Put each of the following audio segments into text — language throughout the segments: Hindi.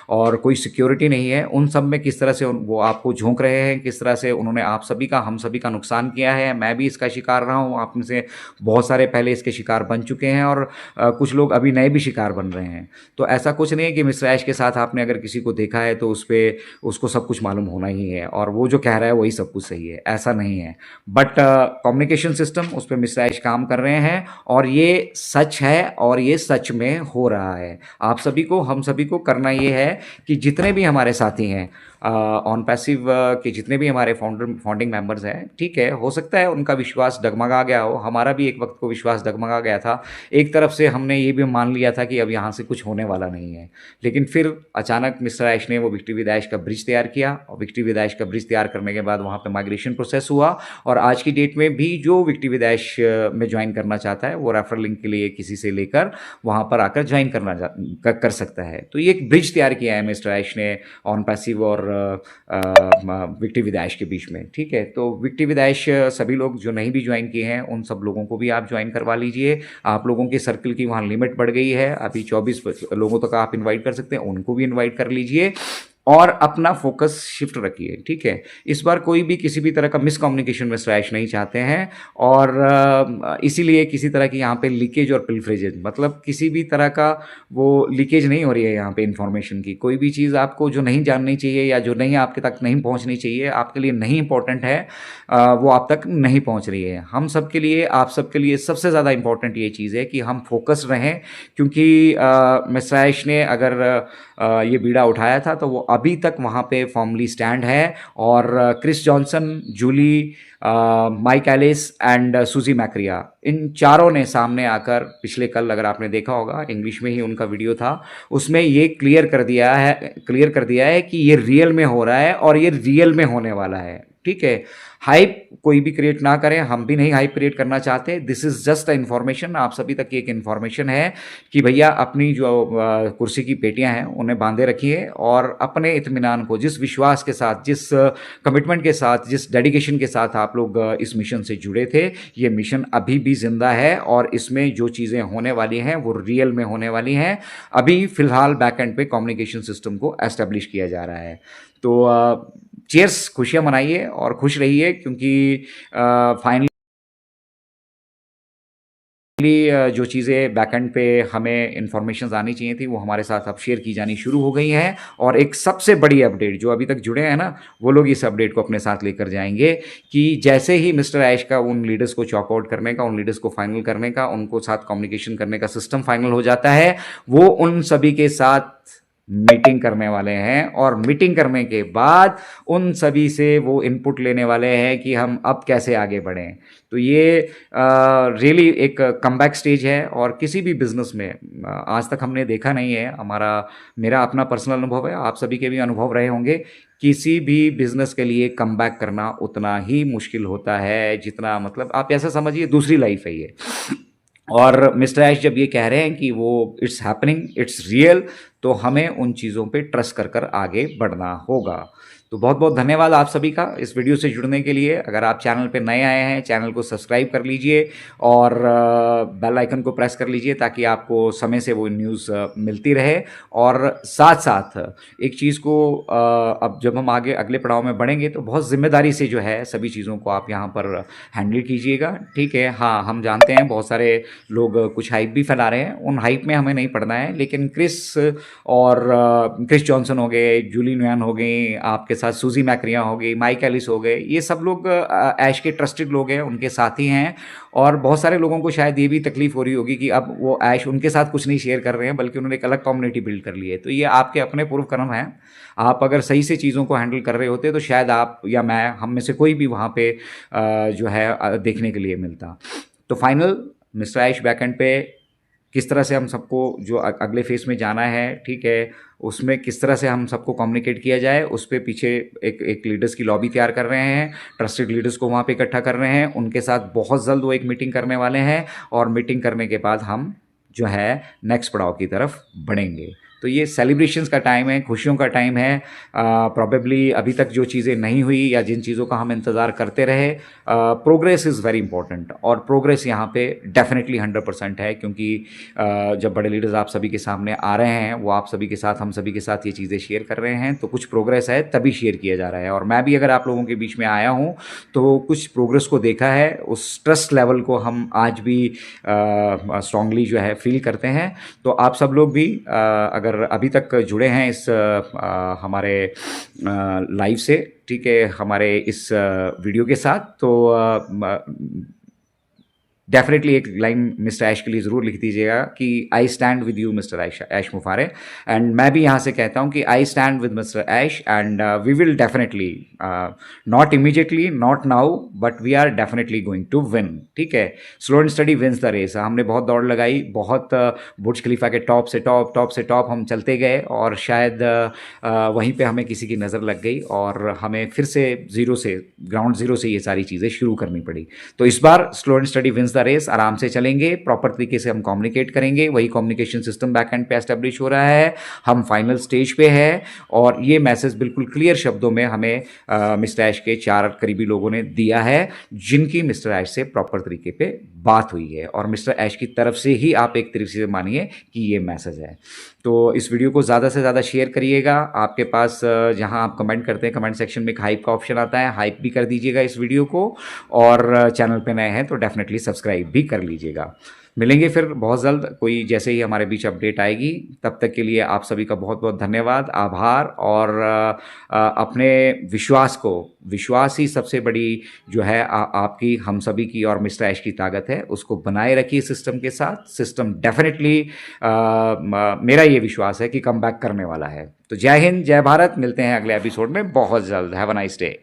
और कोई सिक्योरिटी नहीं है, उन सब में किस तरह से वो आपको झोंक रहे हैं, किस तरह से उन्होंने आप सभी का, हम सभी का नुकसान किया है। मैं भी इसका शिकार रहा हूँ, आप में से बहुत सारे पहले इसके शिकार बन चुके हैं और कुछ लोग अभी नए भी शिकार बन रहे हैं। तो ऐसा कुछ नहीं है कि मिस्टर ऐश के साथ आपने अगर किसी को देखा है तो उसको सब कुछ मालूम होना ही है और वो जो कह रहा है वही सब कुछ सही है, ऐसा नहीं है। बट कम्युनिकेशन सिस्टम, उस पर मिस्टर ऐश काम कर रहे हैं और ये सच है और ये सच में हो रहा है। आप सभी को, हम सभी को करना ये है कि जितने भी हमारे साथी हैं ऑन पैसिव के, जितने भी हमारे फाउंडिंग मेंबर्स हैं, ठीक है, हो सकता है उनका विश्वास डगमगा गया हो, हमारा भी एक वक्त को विश्वास डगमगा गया था। एक तरफ से हमने ये भी मान लिया था कि अब यहाँ से कुछ होने वाला नहीं है, लेकिन फिर अचानक मिस्टर ऐश ने वो विक्ट्री विद ऐश का ब्रिज तैयार किया और विक्ट्री विद ऐश का ब्रिज तैयार करने के बाद वहाँ पर माइग्रेशन प्रोसेस हुआ और आज की डेट में भी जो विक्ट्री विद ऐश में ज्वाइन करना चाहता है वो रेफरल लिंक के लिए किसी से लेकर वहाँ पर आकर ज्वाइन कर सकता है। तो ये एक ब्रिज तैयार किया है मिस्टर ऐश ने ऑन पैसिव और विक्ट्री विद ऐश के बीच में, ठीक है। तो विक्ट्री विद ऐश सभी लोग जो नहीं भी ज्वाइन किए हैं उन सब लोगों को भी आप ज्वाइन करवा लीजिए। आप लोगों के सर्कल की वहाँ लिमिट बढ़ गई है, अभी 24 लोगों तक आप इनवाइट कर सकते हैं, उनको भी इनवाइट कर लीजिए और अपना फोकस शिफ्ट रखिए, ठीक है। इस बार कोई भी किसी भी तरह का मिसकम्युनिकेशन में स्लैश नहीं चाहते हैं और इसीलिए किसी तरह की यहाँ पे लीकेज और पिलफ्रेजेज, मतलब किसी भी तरह का वो लीकेज नहीं हो रही है यहाँ पे इन्फॉर्मेशन की। कोई भी चीज़ आपको जो नहीं जाननी चाहिए या जो नहीं आपके तक नहीं पहुँचनी चाहिए, आपके लिए नहीं इंपॉर्टेंट है, वो आप तक नहीं पहुँच रही है। हम सब के लिए, आप सब के लिए सबसे ज़्यादा इंपॉर्टेंट ये चीज़ है कि हम फोकस रहें, क्योंकि मिस्टर ने अगर ये बीड़ा उठाया था तो वो अभी तक वहाँ पे फॉर्मली स्टैंड है और Chris Johnson, Julie, Mike Alice and Suzy McCrea, इन चारों ने सामने आकर पिछले कल, अगर आपने देखा होगा, इंग्लिश में ही उनका वीडियो था, उसमें ये क्लियर कर दिया है कि ये रियल में हो रहा है और ये रियल में होने वाला है, ठीक है। हाइप कोई भी क्रिएट ना करें, हम भी नहीं हाइप क्रिएट करना चाहते। This is just a information, आप सभी तक एक इन्फॉर्मेशन है कि भैया अपनी जो कुर्सी की पेटियां हैं उन्हें बांधे रखिए और अपने इत्मीनान को, जिस विश्वास के साथ, जिस कमिटमेंट के साथ, जिस डेडिकेशन के साथ आप लोग इस मिशन से जुड़े थे, ये मिशन अभी भी जिंदा है और इसमें जो चीज़ें होने वाली हैं वो रियल में होने वाली हैं। अभी फिलहाल बैकएंड पे कम्युनिकेशन सिस्टम को एस्टेब्लिश किया जा रहा है। तो चीयर्स, खुशियां मनाइए और खुश रहिए, क्योंकि फाइनली जो चीज़ें बैकएंड पे हमें इंफॉर्मेशन आनी चाहिए थी वो हमारे साथ अब शेयर की जानी शुरू हो गई हैं। और एक सबसे बड़ी अपडेट, जो अभी तक जुड़े हैं ना, वो लोग इस अपडेट को अपने साथ लेकर जाएंगे कि जैसे ही मिस्टर ऐश का उन लीडर्स को चॉक आउट करने का, उन लीडर्स को फाइनल करने का, उनको साथ कम्युनिकेशन करने का सिस्टम फाइनल हो जाता है, वो उन सभी के साथ मीटिंग करने वाले हैं और मीटिंग करने के बाद उन सभी से वो इनपुट लेने वाले हैं कि हम अब कैसे आगे बढ़ें। तो ये रियली एक कमबैक स्टेज है और किसी भी बिजनेस में आज तक हमने देखा नहीं है, मेरा अपना पर्सनल अनुभव है, आप सभी के भी अनुभव रहे होंगे, किसी भी बिजनेस के लिए कमबैक करना उतना ही मुश्किल होता है जितना, मतलब आप ऐसा समझिए दूसरी लाइफ है ये। और मिस्टर ऐश जब ये कह रहे हैं कि वो इट्स हैपनिंग, इट्स रियल, तो हमें उन चीज़ों पे ट्रस्ट कर कर आगे बढ़ना होगा। तो बहुत बहुत धन्यवाद आप सभी का इस वीडियो से जुड़ने के लिए। अगर आप चैनल पे नए आए हैं, चैनल को सब्सक्राइब कर लीजिए और बेल आइकन को प्रेस कर लीजिए ताकि आपको समय से वो न्यूज़ मिलती रहे। और साथ साथ एक चीज़ को, अब जब हम आगे अगले पड़ाव में बढ़ेंगे तो बहुत जिम्मेदारी से जो है सभी चीज़ों को आप यहाँ पर हैंडल कीजिएगा, ठीक है। हाँ, हम जानते हैं बहुत सारे लोग कुछ हाइप भी फैला रहे हैं, उन हाइप में हमें नहीं पड़ना है, लेकिन क्रिस जॉनसन हो गए, जूली नुयान हो गई, आपके साथ सूजी मैक्रिया हो गई, माइक एलिस हो गए, ये सब लोग ऐश के ट्रस्टेड लोग हैं, उनके साथी हैं। और बहुत सारे लोगों को शायद ये भी तकलीफ हो रही होगी कि अब वो ऐश उनके साथ कुछ नहीं शेयर कर रहे हैं, बल्कि उन्होंने एक अलग कम्युनिटी बिल्ड कर ली है। तो ये आपके अपने पूर्व कर्म हैं। आप अगर सही से चीज़ों को हैंडल कर रहे होते तो शायद आप या मैं, हम में से कोई भी वहाँ पे जो है देखने के लिए मिलता। तो फाइनल मिस्टर ऐश बैकएंड पे किस तरह से हम सबको जो अगले फेज में जाना है, ठीक है, उसमें किस तरह से हम सबको कम्युनिकेट किया जाए, उस पर पीछे एक लीडर्स की लॉबी तैयार कर रहे हैं, ट्रस्टेड लीडर्स को वहाँ पे इकट्ठा कर रहे हैं, उनके साथ बहुत जल्द वो एक मीटिंग करने वाले हैं और मीटिंग करने के बाद हम जो है नेक्स्ट पड़ाव की तरफ बढ़ेंगे। तो ये सेलिब्रेशंस का टाइम है, खुशियों का टाइम है। प्रॉबेबली अभी तक जो चीज़ें नहीं हुई या जिन चीज़ों का हम इंतज़ार करते रहे, प्रोग्रेस इज़ वेरी इंपॉर्टेंट, और प्रोग्रेस यहाँ पे डेफिनेटली 100% है, क्योंकि जब बड़े लीडर्स आप सभी के सामने आ रहे हैं, वो आप सभी के साथ, हम सभी के साथ ये चीज़ें शेयर कर रहे हैं, तो कुछ प्रोग्रेस है तभी शेयर किया जा रहा है। और मैं भी अगर आप लोगों के बीच में आया हूँ तो कुछ प्रोग्रेस को देखा है, उस ट्रस्ट लेवल को हम आज भी स्ट्रांगली जो है फील करते हैं। तो आप सब लोग भी अगर अभी तक जुड़े हैं इस हमारे लाइव से, ठीक है, हमारे इस वीडियो के साथ, तो डेफिनेटली एक लाइन मिस्टर ऐश के लिए ज़रूर लिख दीजिएगा कि I stand with you mister Ash Mufare. And मैं भी यहाँ से कहता हूँ कि I stand with mister Ash, and we will definitely, not immediately, not now, but we are definitely going to win. ठीक है, slow and steady wins the race. हमने बहुत दौड़ लगाई, बहुत बुर्ज खलीफा के टॉप से टॉप हम चलते गए, और शायद वहीं पे हमें किसी की नज़र लग गई और हमें फिर से ग्राउंड ज़ीरो से ये सारी चीज़ें शुरू करनी पड़ी। तो इस बार slow and steady wins race, आराम से चलेंगे, प्रॉपर तरीके से हम कम्युनिकेट करेंगे, वही कम्युनिकेशन सिस्टम बैक एंड पे एस्टेब्लिश हो रहा है, हम फाइनल स्टेज पे है, और ये मैसेज बिल्कुल क्लियर शब्दों में हमें मिस्टर ऐश के 4 करीबी लोगों ने दिया है, जिनकी मिस्टर ऐश से प्रॉपर तरीके पे बात हुई है, और मिस्टर ऐश की तरफ से ही आप एक तरीके से मानिए कि ये मैसेज है। तो इस वीडियो को ज़्यादा से ज़्यादा शेयर करिएगा। आपके पास जहां आप कमेंट करते हैं, कमेंट सेक्शन में एक हाइप का ऑप्शन आता है, हाइप भी कर दीजिएगा इस वीडियो को, और चैनल पे नए हैं तो डेफिनेटली सब्सक्राइब भी कर लीजिएगा। मिलेंगे फिर बहुत जल्द, कोई जैसे ही हमारे बीच अपडेट आएगी। तब तक के लिए आप सभी का बहुत बहुत धन्यवाद, आभार, और अपने विश्वास ही सबसे बड़ी जो है आपकी, हम सभी की और मिस्टर ऐश की ताकत है, उसको बनाए रखिए सिस्टम के साथ। सिस्टम डेफिनेटली, मेरा ये विश्वास है कि कम बैक करने वाला है। तो जय हिंद, जय भारत, मिलते हैं अगले एपिसोड में बहुत जल्द। Have a nice day.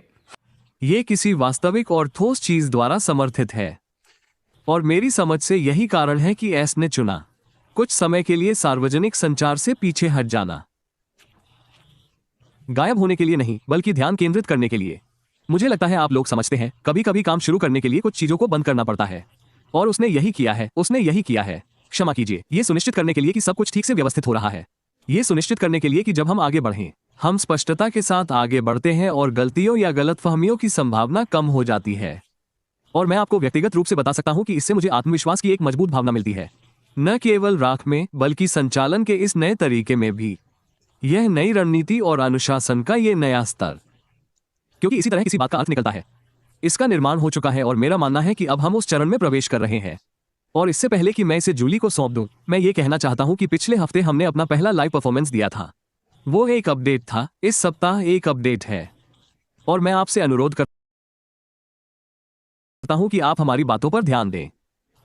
ये किसी वास्तविक और ठोस चीज द्वारा समर्थित है, और मेरी समझ से यही कारण है कि एस ने चुना कुछ समय के लिए सार्वजनिक संचार से पीछे हट जाना, गायब होने के लिए नहीं, बल्कि ध्यान केंद्रित करने के लिए। मुझे लगता है आप लोग समझते हैं, कभी कभी काम शुरू करने के लिए कुछ चीजों को बंद करना पड़ता है, और उसने यही किया है। क्षमा कीजिए, ये सुनिश्चित करने के लिए कि सब कुछ ठीक से व्यवस्थित हो रहा है, ये सुनिश्चित करने के लिए कि जब हम आगे बढ़ें, हम स्पष्टता के साथ आगे बढ़ते हैं और गलतियों या गलतफहमियों की संभावना कम हो जाती है। और मैं आपको व्यक्तिगत रूप से बता सकता हूं कि इससे मुझे आत्मविश्वास की एक मजबूत भावना मिलती है, न केवल राख में बल्कि संचालन के इस नए तरीके में भी। यह नई रणनीति और अनुशासन का ये नया स्तर, क्योंकि इसी तरह किसी बात का अर्थ निकलता है, इसका निर्माण हो चुका है, और मेरा मानना है कि अब हम उस चरण में प्रवेश कर रहे हैं। और इससे पहले कि मैं इसे जूली को सौंप दूं, मैं ये कहना चाहता हूं कि पिछले हफ्ते हमने अपना पहला लाइव परफॉर्मेंस दिया था। वो एक अपडेट था, इस सप्ताह एक अपडेट है, और मैं आपसे अनुरोध करता हूं कि आप हमारी बातों पर ध्यान दें,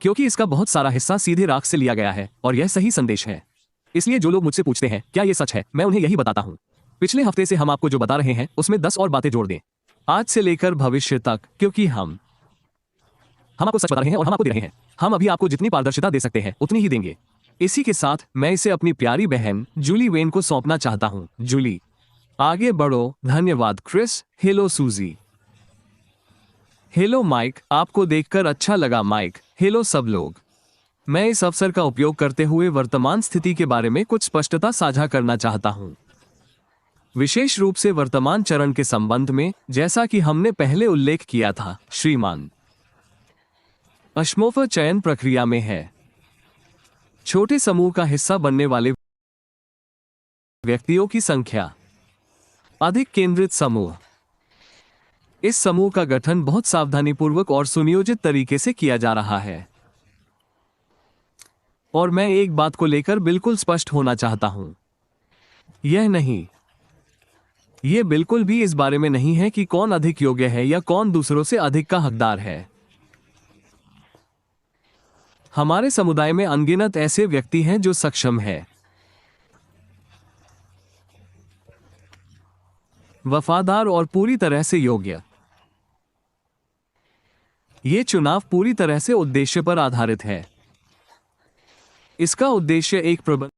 क्योंकि इसका बहुत सारा हिस्सा सीधे राख से लिया गया है, और यह सही संदेश है। इसलिए जो लोग मुझसे पूछते हैं क्या यह सच है, मैं उन्हें यही बताता हूं। पिछले हफ्ते से हम आपको जो बता रहे हैं उसमें 10 और बातें जोड़ दें, आज से लेकर भविष्य तक, क्योंकि हम आपको सच बता रहे हैं और हम आपको दे रहे हैं। हम अभी आपको जितनी पारदर्शिता दे सकते हैं उतनी ही देंगे। इसी के साथ मैं इसे अपनी प्यारी बहन जूली वेन को सौंपना चाहता हूं। जूली, आगे बढ़ो। धन्यवाद Chris. Hello Suzy. Hello Mike, आपको देखकर अच्छा लगा माइक। हेलो सब लोग। मैं इस अवसर का उपयोग करते हुए वर्तमान स्थिति के बारे में कुछ स्पष्टता साझा करना चाहता हूं, विशेष रूप से वर्तमान चरण के संबंध में। जैसा कि हमने पहले उल्लेख किया था, श्रीमान अश्मोफर चयन प्रक्रिया में है। छोटे समूह का हिस्सा बनने वाले व्यक्तियों की संख्या, अधिक केंद्रित समूह। इस समूह का गठन बहुत सावधानीपूर्वक और सुनियोजित तरीके से किया जा रहा है, और मैं एक बात को लेकर बिल्कुल स्पष्ट होना चाहता हूं। यह बिल्कुल भी इस बारे में नहीं है कि कौन अधिक योग्य है या कौन दूसरों से अधिक का हकदार है। हमारे समुदाय में अनगिनत ऐसे व्यक्ति हैं जो सक्षम हैं, वफादार और पूरी तरह से योग्य। यह चुनाव पूरी तरह से उद्देश्य पर आधारित है। इसका उद्देश्य एक प्रबंध